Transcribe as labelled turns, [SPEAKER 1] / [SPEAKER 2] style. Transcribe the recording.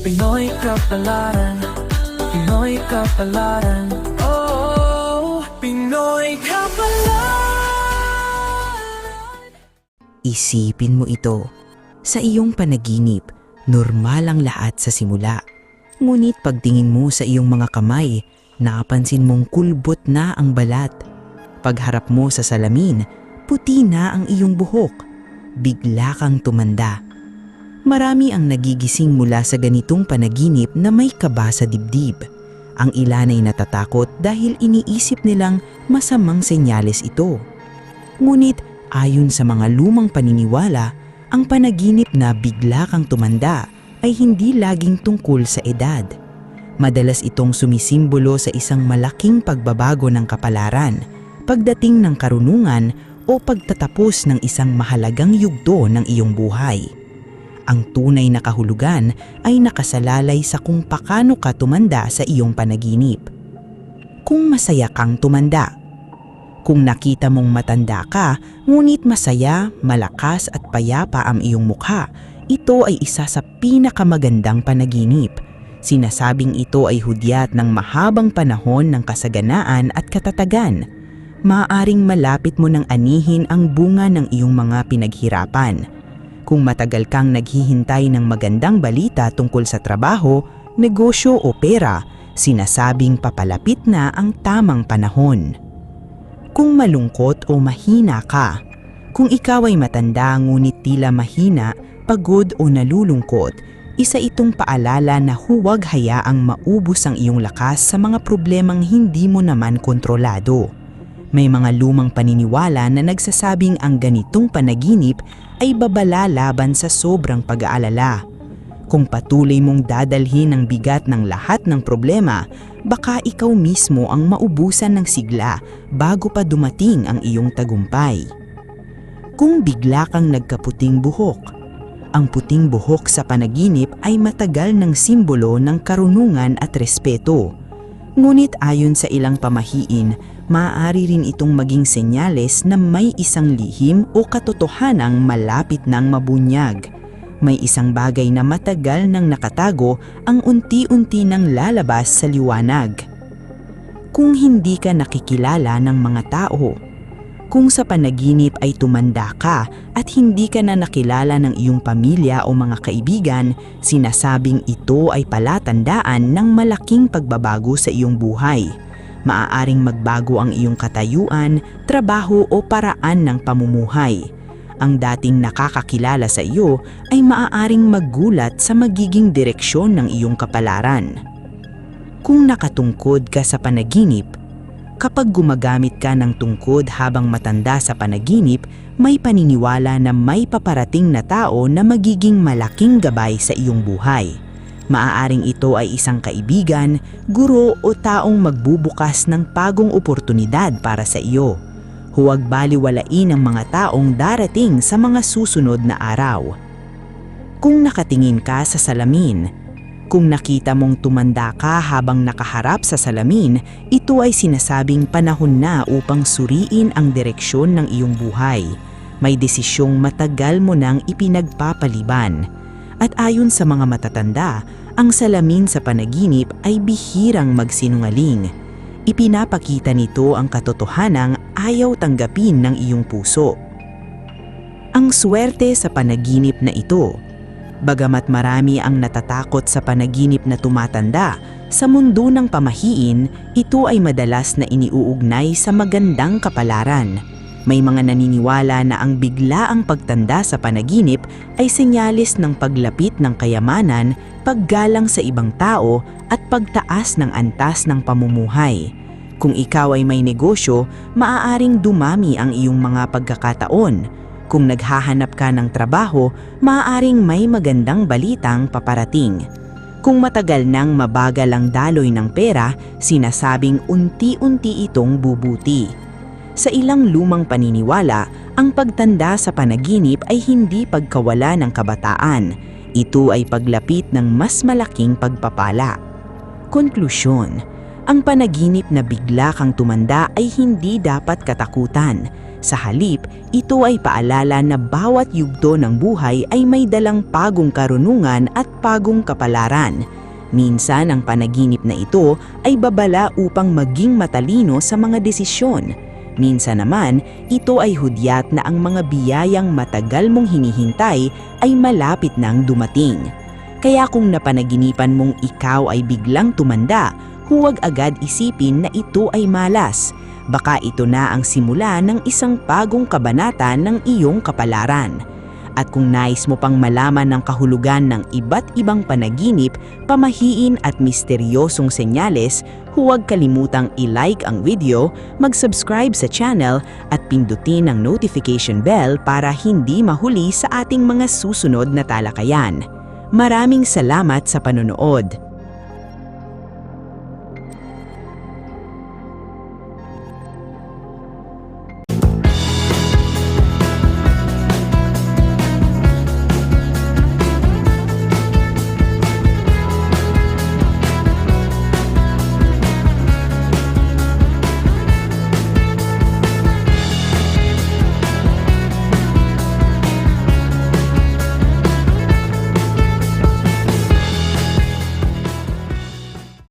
[SPEAKER 1] Pinoy Kapalaran, Pinoy Kapalaran, oh, Pinoy Kapalaran.
[SPEAKER 2] Isipin mo ito. Sa iyong panaginip, normal ang lahat sa simula. Ngunit pagtingin mo sa iyong mga kamay, napansin mong kulbot na ang balat. Pagharap mo sa salamin, puti na ang iyong buhok. Bigla kang tumanda. Marami ang nagigising mula sa ganitong panaginip na may kaba sa dibdib. Ang ilan ay natatakot dahil iniisip nilang masamang senyales ito. Ngunit ayon sa mga lumang paniniwala, ang panaginip na bigla kang tumanda ay hindi laging tungkol sa edad. Madalas itong sumisimbolo sa isang malaking pagbabago ng kapalaran, pagdating ng karunungan o pagtatapos ng isang mahalagang yugto ng iyong buhay. Ang tunay na kahulugan ay nakasalalay sa kung paano ka tumanda sa iyong panaginip. Kung masaya kang tumanda. Kung nakita mong matanda ka, ngunit masaya, malakas at payapa ang iyong mukha, ito ay isa sa pinakamagandang panaginip. Sinasabing ito ay hudyat ng mahabang panahon ng kasaganaan at katatagan. Maaaring malapit mo nang anihin ang bunga ng iyong mga pinaghirapan. Kung matagal kang naghihintay ng magandang balita tungkol sa trabaho, negosyo o pera, sinasabing papalapit na ang tamang panahon. Kung malungkot o mahina ka, kung ikaw ay matanda ngunit tila mahina, pagod o nalulungkot, isa itong paalala na huwag hayaang maubos ang iyong lakas sa mga problemang hindi mo naman kontrolado. May mga lumang paniniwala na nagsasabing ang ganitong panaginip ay babala laban sa sobrang pag-aalala. Kung patuloy mong dadalhin ang bigat ng lahat ng problema, baka ikaw mismo ang maubusan ng sigla bago pa dumating ang iyong tagumpay. Kung bigla kang nagkaputing buhok, ang puting buhok sa panaginip ay matagal ng simbolo ng karunungan at respeto. Ngunit ayon sa ilang pamahiin, maaari rin itong maging senyales na may isang lihim o katotohanang malapit ng mabunyag. May isang bagay na matagal nang nakatago ang unti-unti nang lalabas sa liwanag. Kung hindi ka nakikilala ng mga tao, kung sa panaginip ay tumanda ka at hindi ka na nakilala ng iyong pamilya o mga kaibigan, sinasabing ito ay palatandaan ng malaking pagbabago sa iyong buhay. Maaaring magbago ang iyong katayuan, trabaho o paraan ng pamumuhay. Ang dating nakakakilala sa iyo ay maaaring maggulat sa magiging direksyon ng iyong kapalaran. Kung nakatungkod ka sa panaginip, kapag gumagamit ka ng tungkod habang matanda sa panaginip, may paniniwala na may paparating na tao na magiging malaking gabay sa iyong buhay. Maaaring ito ay isang kaibigan, guro o taong magbubukas ng bagong oportunidad para sa iyo. Huwag baliwalain ang mga taong darating sa mga susunod na araw. Kung nakatingin ka sa salamin, kung nakita mong tumanda ka habang nakaharap sa salamin, ito ay sinasabing panahon na upang suriin ang direksyon ng iyong buhay. May desisyong matagal mo nang ipinagpapaliban. At ayon sa mga matatanda, ang salamin sa panaginip ay bihirang magsinungaling. Ipinapakita nito ang katotohanang ayaw tanggapin ng iyong puso. Ang swerte sa panaginip na ito. Bagamat marami ang natatakot sa panaginip na tumatanda, sa mundo ng pamahiin, ito ay madalas na iniuugnay sa magandang kapalaran. May mga naniniwala na ang biglaang pagtanda sa panaginip ay senyales ng paglapit ng kayamanan, paggalang sa ibang tao at pagtaas ng antas ng pamumuhay. Kung ikaw ay may negosyo, maaaring dumami ang iyong mga pagkakataon. Kung naghahanap ka ng trabaho, maaaring may magandang balitang paparating. Kung matagal nang mabagal ang daloy ng pera, sinasabing unti-unti itong bubuti. Sa ilang lumang paniniwala, ang pagtanda sa panaginip ay hindi pagkawala ng kabataan. Ito ay paglapit ng mas malaking pagpapala. Konklusyon, Ang panaginip na bigla kang tumanda ay hindi dapat katakutan. Sa halip, ito ay paalala na bawat yugto ng buhay ay may dalang pagong karunungan at pagong kapalaran. Minsan ang panaginip na ito ay babala upang maging matalino sa mga desisyon. Minsan naman, ito ay hudyat na ang mga biyayang matagal mong hinihintay ay malapit nang dumating. Kaya kung napanaginipan mong ikaw ay biglang tumanda, huwag agad isipin na ito ay malas. Baka ito na ang simula ng isang bagong kabanata ng iyong kapalaran. At kung nais mo pang malaman ng kahulugan ng iba't ibang panaginip, pamahiin at misteryosong senyales, huwag kalimutang i-like ang video, mag-subscribe sa channel at pindutin ang notification bell para hindi mahuli sa ating mga susunod na talakayan. Maraming salamat sa panonood!